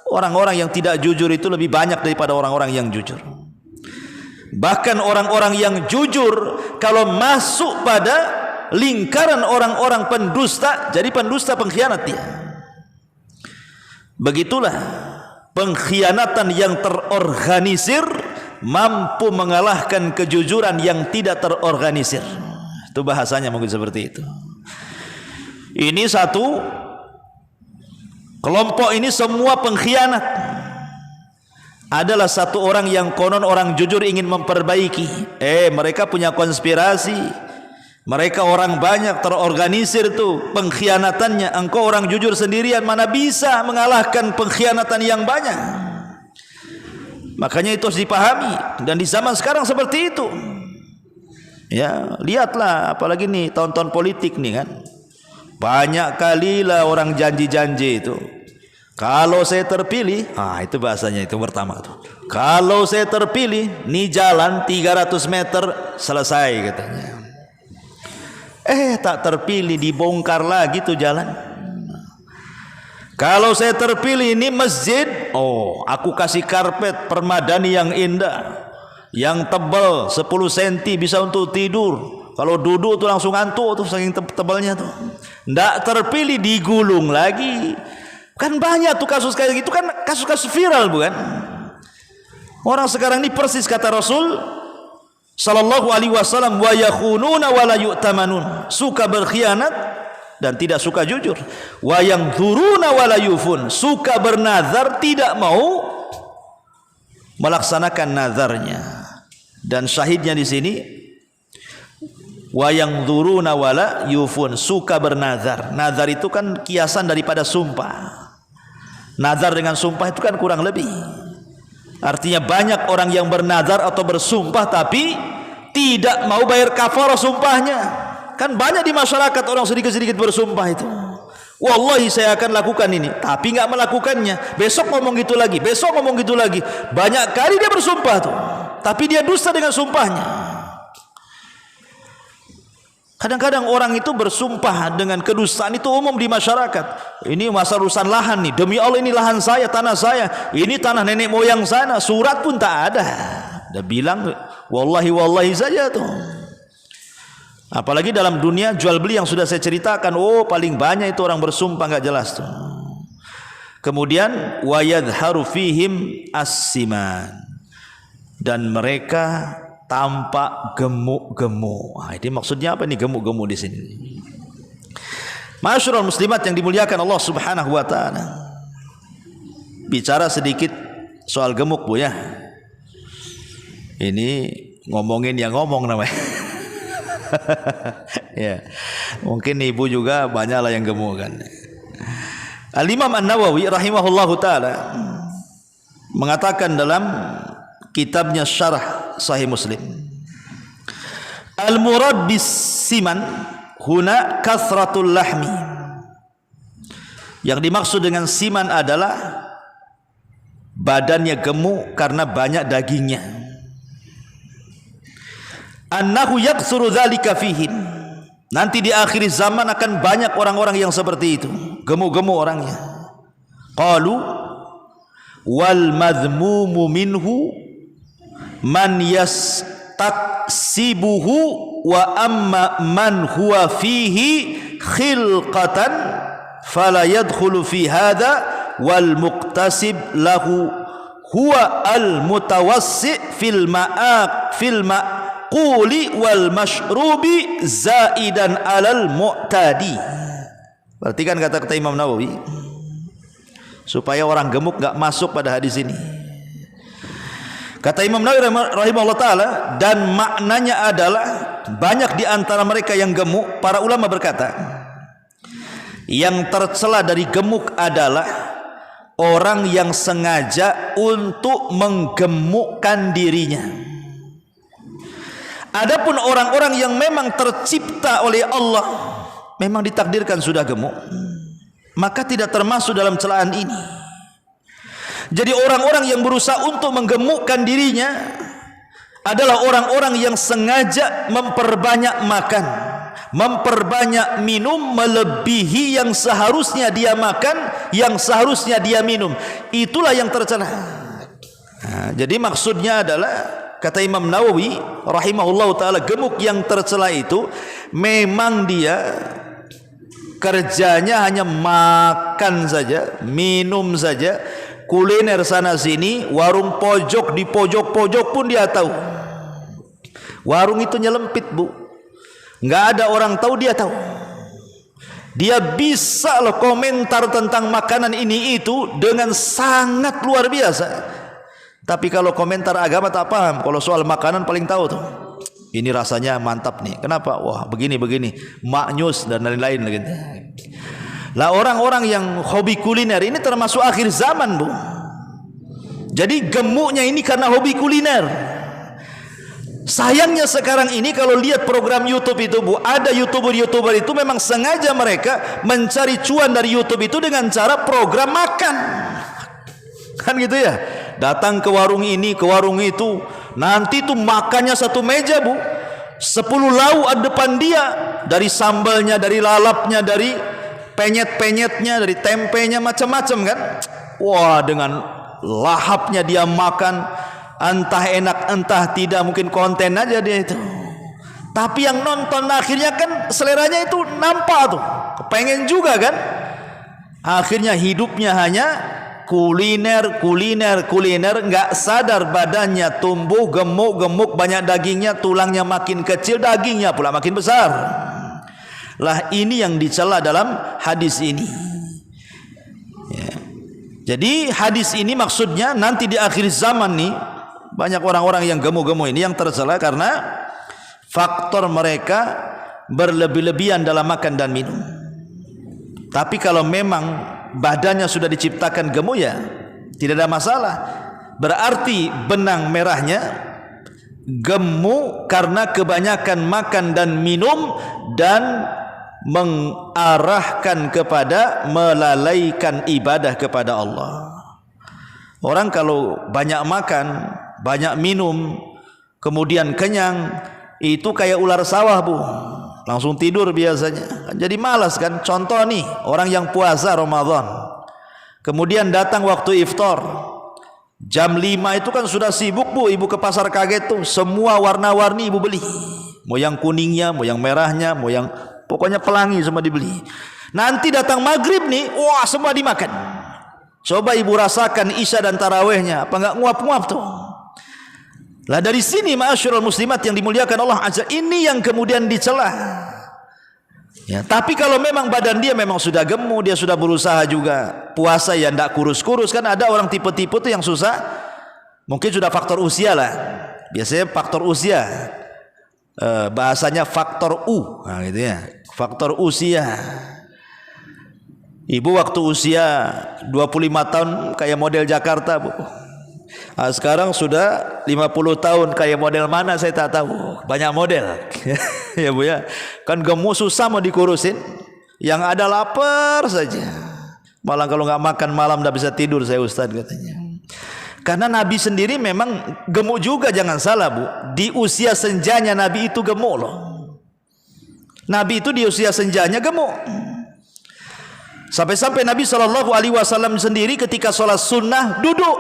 orang-orang yang tidak jujur itu lebih banyak daripada orang-orang yang jujur. Bahkan orang-orang yang jujur kalau masuk pada lingkaran orang-orang pendusta, jadi pendusta, pengkhianat dia. Begitulah pengkhianatan yang terorganisir mampu mengalahkan kejujuran yang tidak terorganisir. Itu bahasanya mungkin seperti itu. Ini satu kelompok, ini semua pengkhianat. Adalah satu orang yang konon orang jujur ingin memperbaiki. Mereka punya konspirasi. Mereka orang banyak, terorganisir tuh pengkhianatannya. Engkau orang jujur sendirian, mana bisa mengalahkan pengkhianatan yang banyak. Makanya itu harus dipahami. Dan di zaman sekarang seperti itu. Ya, lihatlah apalagi nih tahun-tahun politik nih kan. Banyak kali lah orang janji-janji itu. Kalau saya terpilih, itu bahasanya itu pertama tuh. Kalau saya terpilih, nih jalan 300 meter selesai katanya. Tak terpilih, dibongkar lagi tuh jalan. Kalau saya terpilih, ini masjid, aku kasih karpet permadani yang indah, yang tebal 10 cm bisa untuk tidur. Kalau duduk tuh langsung ngantuk tuh saking tebalnya tuh. Nggak terpilih, digulung lagi. Kan banyak tuh kasus kayak gitu, kan kasus-kasus viral bukan? Orang sekarang ini persis kata Rasul sallallahu alaihi wasallam, wa yakhununa wa la yu'tamanun. Suka berkhianat dan tidak suka jujur. Wa yangzuruna wa la yufun. Suka bernazar, tidak mau melaksanakan nazarnya. Dan syahidnya di sini, wa yangzuruna wa la yufun. Suka bernazar. Nazar itu kan kiasan daripada sumpah. Nazar dengan sumpah itu kan kurang lebih. Artinya banyak orang yang bernazar atau bersumpah tapi tidak mau bayar kafarah sumpahnya. Kan banyak di masyarakat orang sedikit-sedikit bersumpah itu. Wallahi saya akan lakukan ini, tapi nggak melakukannya. Besok ngomong gitu lagi, besok ngomong gitu lagi. Banyak kali dia bersumpah tuh, tapi dia dusta dengan sumpahnya. Kadang-kadang orang itu bersumpah dengan kedustaan, itu umum di masyarakat. Ini masalah urusan lahan nih, demi Allah ini lahan saya, tanah saya, ini tanah nenek moyang sana, surat pun tak ada. Dia bilang wallahi saja tuh. Apalagi dalam dunia jual beli yang sudah saya ceritakan, paling banyak itu orang bersumpah nggak jelas tuh. Kemudian wa yadharu fihim as-siman, dan mereka tampak gemuk-gemuk. Ini maksudnya apa nih gemuk-gemuk di sini? Masyarul muslimat yang dimuliakan Allah Subhanahu wa taala. Bicara sedikit soal gemuk, Bu ya. Ini ngomongin yang ngomong namanya. Ya. Mungkin Ibu juga banyaklah yang gemuk kan. Al-Imam An-Nawawi rahimahullahu taala mengatakan dalam kitabnya Syarah Sahih Muslim, al-murad bis siman huna kathratul lahmi. Yang dimaksud dengan siman adalah badannya gemuk karena banyak dagingnya. Annahu yaktsuru dzalika fihim. Nanti di akhir zaman akan banyak orang-orang yang seperti itu, gemuk-gemuk orangnya. Qalu wal madhmumu minhu man yastaksibuhu wa amma man huwa fihi khilqatan fala yadkhulu fi hadha wal muqtasib lahu huwa al mutawassi fil ma'quli wal mashrubi zaidan alal mu'tadi. Perhatikan kata-kata Imam Nawawi. supaya orang gemuk enggak masuk pada hadis ini. Kata Imam Nawawi rahimahullah taala, dan maknanya adalah banyak di antara mereka yang gemuk. Para ulama berkata, yang tercela dari gemuk adalah orang yang sengaja untuk menggemukkan dirinya. Adapun orang-orang yang memang tercipta oleh Allah, memang ditakdirkan sudah gemuk, maka tidak termasuk dalam celaan ini. Jadi orang-orang yang berusaha untuk menggemukkan dirinya adalah orang-orang yang sengaja memperbanyak makan, memperbanyak minum melebihi yang seharusnya dia makan, yang seharusnya dia minum. Itulah yang tercela. Nah, jadi maksudnya adalah, kata Imam Nawawi rahimahullah taala, gemuk yang tercela itu memang dia kerjanya hanya makan saja, minum saja, kuliner sana sini, warung pojok di pojok-pojok pun dia tahu. Warung itu nyelempit, Bu, nggak ada orang tahu, dia tahu. Dia bisa loh komentar tentang makanan ini itu dengan sangat luar biasa. Tapi kalau komentar agama tak paham. Kalau soal makanan paling tahu tuh, ini rasanya mantap nih, kenapa? Wah begini-begini, maknyus dan lain-lain gitu. Lah orang-orang yang hobi kuliner ini termasuk akhir zaman, Bu. Jadi gemuknya ini karena hobi kuliner. Sayangnya sekarang ini kalau lihat program YouTube itu, Bu, ada YouTuber itu memang sengaja mereka mencari cuan dari YouTube itu dengan cara program makan. Kan gitu ya. Datang ke warung ini, ke warung itu, nanti tuh makannya satu meja, Bu. 10 lauk ada depan dia, dari sambalnya, dari lalapnya, dari penyet-penyetnya, dari tempenya, macam-macam kan. Wah, dengan lahapnya dia makan, entah enak entah tidak, mungkin konten aja dia itu. Tapi yang nonton akhirnya kan seleranya itu nampak tuh, kepengen juga kan. Akhirnya hidupnya hanya kuliner, nggak sadar badannya tumbuh gemuk, banyak dagingnya, tulangnya makin kecil, dagingnya pula makin besar. Lah ini yang dicela dalam hadis ini ya. Jadi hadis ini maksudnya nanti di akhir zaman nih, banyak orang-orang yang gemuk-gemuk ini yang tercela karena faktor mereka berlebih-lebihan dalam makan dan minum. Tapi kalau memang badannya sudah diciptakan gemuk, ya tidak ada masalah. Berarti benang merahnya gemuk karena kebanyakan makan dan minum dan mengarahkan kepada melalaikan ibadah kepada Allah. Orang kalau banyak makan, banyak minum, kemudian kenyang, itu kayak ular sawah, Bu. Langsung tidur biasanya. Jadi malas kan. Contoh nih, orang yang puasa Ramadan, kemudian datang waktu iftar, jam 5 itu kan sudah sibuk, Bu. Ibu ke pasar kaget tuh, semua warna-warni ibu beli. Mau yang kuningnya, mau yang merahnya, mau yang pokoknya pelangi semua dibeli. Nanti datang maghrib nih, wah semua dimakan. Coba ibu rasakan isya dan tarawehnya, apa enggak nguap-nguap tuh. Lah dari sini ma'asyiral muslimat yang dimuliakan Allah azza, ini yang kemudian dicela. Ya, tapi kalau memang badan dia memang sudah gemuk, dia sudah berusaha juga puasa ya ndak kurus-kurus, kan ada orang tipe-tipe tuh yang susah. Mungkin sudah faktor usia lah. Biasanya faktor usia. Bahasanya faktor U, nah gitu ya, faktor usia. Ibu waktu usia 25 tahun kayak model Jakarta, Bu. Nah, sekarang sudah 50 tahun kayak model mana saya tak tahu, banyak model. Ya, Bu ya, kan gemuk susah mau dikurusin, yang ada lapar saja. Malah kalau nggak makan malam nggak bisa tidur saya, Ustaz, katanya. Karena Nabi sendiri memang gemuk juga, jangan salah, Bu. Di usia senjanya Nabi itu gemuk loh. Nabi itu di usia senjanya gemuk. Sampai-sampai Nabi SAW sendiri ketika sholat sunnah duduk.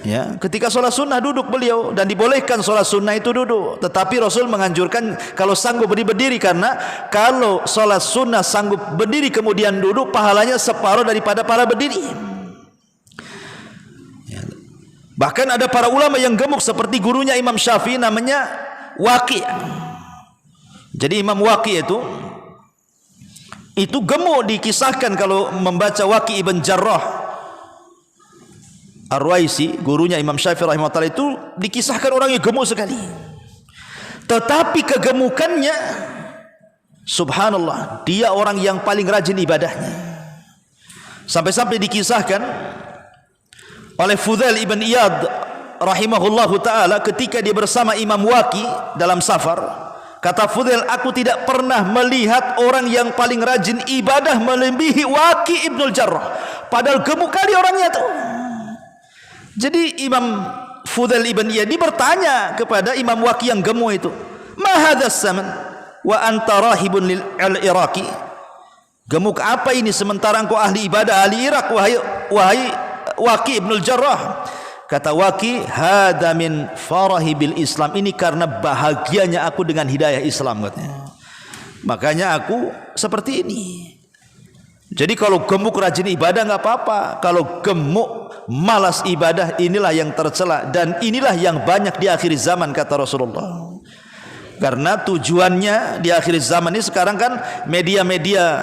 Ya, ketika sholat sunnah duduk beliau, dan dibolehkan sholat sunnah itu duduk. Tetapi Rasul menganjurkan kalau sanggup berdiri, karena kalau sholat sunnah sanggup berdiri kemudian duduk, pahalanya separuh daripada para berdiri. Bahkan ada para ulama yang gemuk seperti gurunya Imam Syafi'i, namanya Waqi'. Jadi Imam Waqi' itu Itu gemuk dikisahkan kalau membaca Waqi' ibn Jarrah Ar-Ruwaisi, gurunya Imam Syafi'i rahimahullah, itu dikisahkan orangnya gemuk sekali. Tetapi kegemukannya, subhanallah, dia orang yang paling rajin ibadahnya. Sampai-sampai dikisahkan oleh Fudail ibn Iyad rahimahullahu ta'ala ketika dia bersama Imam Waqi' dalam safar, kata Fudail, aku tidak pernah melihat orang yang paling rajin ibadah melebihi Waqi' ibn Jarrah, padahal gemuk kali orangnya tuh. Jadi Imam Fudail ibn Iyad bertanya kepada Imam Waqi' yang gemuk itu, ma hadzal zaman wa anta rahibun lil Iraqi, gemuk apa ini sementara engkau ahli ibadah ahli Irak, wahai Waqi' ibn Jarrah. Kata Waqi', hadza min farahi bil Islam, ini karena bahagianya aku dengan hidayah Islam, katanya. Makanya aku seperti ini. Jadi kalau gemuk rajin ibadah nggak apa-apa, kalau gemuk malas ibadah, inilah yang tercela dan inilah yang banyak di akhir zaman, kata Rasulullah. Karena tujuannya di akhir zaman ini sekarang kan media-media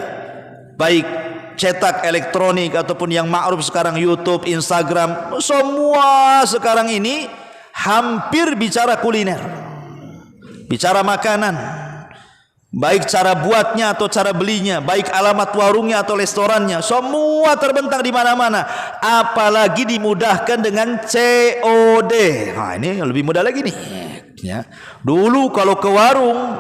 baik cetak, elektronik ataupun yang ma'ruf sekarang YouTube, Instagram, semua sekarang ini hampir bicara kuliner, bicara makanan, baik cara buatnya atau cara belinya, baik alamat warungnya atau restorannya, semua terbentang di mana-mana. Apalagi dimudahkan dengan COD. Nah, ini lebih mudah lagi nih. Ya. Dulu kalau ke warung,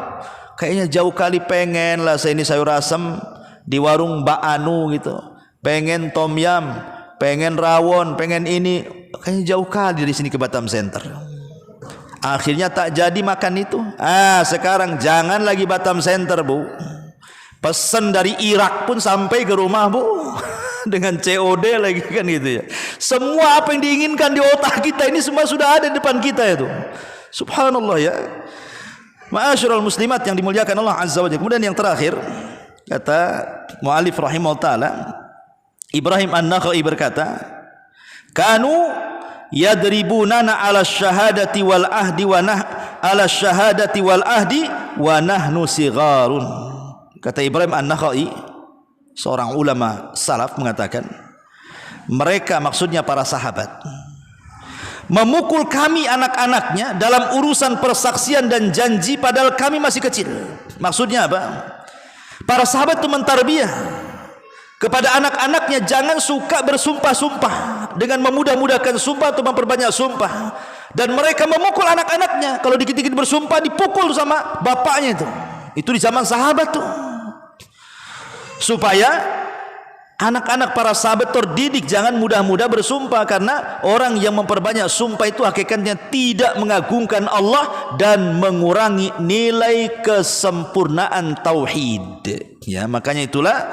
kayaknya jauh kali pengen lah saya ini sayur asam di warung Mbak Anu gitu, pengen tom yam, pengen rawon, pengen ini, kayaknya jauh kali dari sini ke Batam Center. Akhirnya tak jadi makan itu. Sekarang jangan lagi Batam Center, Bu, pesan dari Irak pun sampai ke rumah, Bu, dengan COD lagi kan gitu ya. Semua apa yang diinginkan di otak kita ini semua sudah ada di depan kita itu. Subhanallah ya. Ma'asyiral muslimat yang dimuliakan Allah Azza wa Jalla. Kemudian yang terakhir, kata mu'alif rahimahullah ta'ala, Ibrahim An-Nakhai berkata, kanu yadribunana ala syahadati wal ahdi ala syahadati wal ahdi wa nahnu sigharun. Kata Ibrahim An-Nakhai, seorang ulama salaf, mengatakan, mereka, maksudnya para sahabat, memukul kami anak-anaknya dalam urusan persaksian dan janji padahal kami masih kecil. Maksudnya apa? Para sahabat itu mentarbiyah kepada anak-anaknya, jangan suka bersumpah-sumpah dengan memudah-mudahkan sumpah atau memperbanyak sumpah. Dan mereka memukul anak-anaknya, kalau dikit-dikit bersumpah dipukul sama bapaknya itu. Itu di zaman sahabat tuh. Supaya anak-anak para sahabat terdidik jangan mudah-mudah bersumpah, karena orang yang memperbanyak sumpah itu hakikatnya tidak mengagungkan Allah dan mengurangi nilai kesempurnaan tauhid. Ya, makanya itulah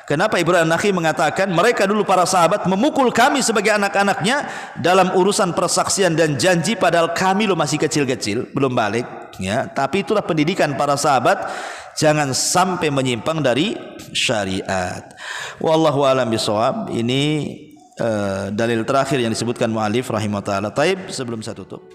kenapa Ibrahim An-Nakhai mengatakan mereka dulu para sahabat memukul kami sebagai anak-anaknya dalam urusan persaksian dan janji padahal kami lo masih kecil-kecil, belum balik. Ya, tapi itulah pendidikan para sahabat. Jangan sampai menyimpang dari syariat. Wallahu a'lam bishawab. Ini dalil terakhir yang disebutkan mu'alif rahimahullah ta'ala. Taib, sebelum saya tutup,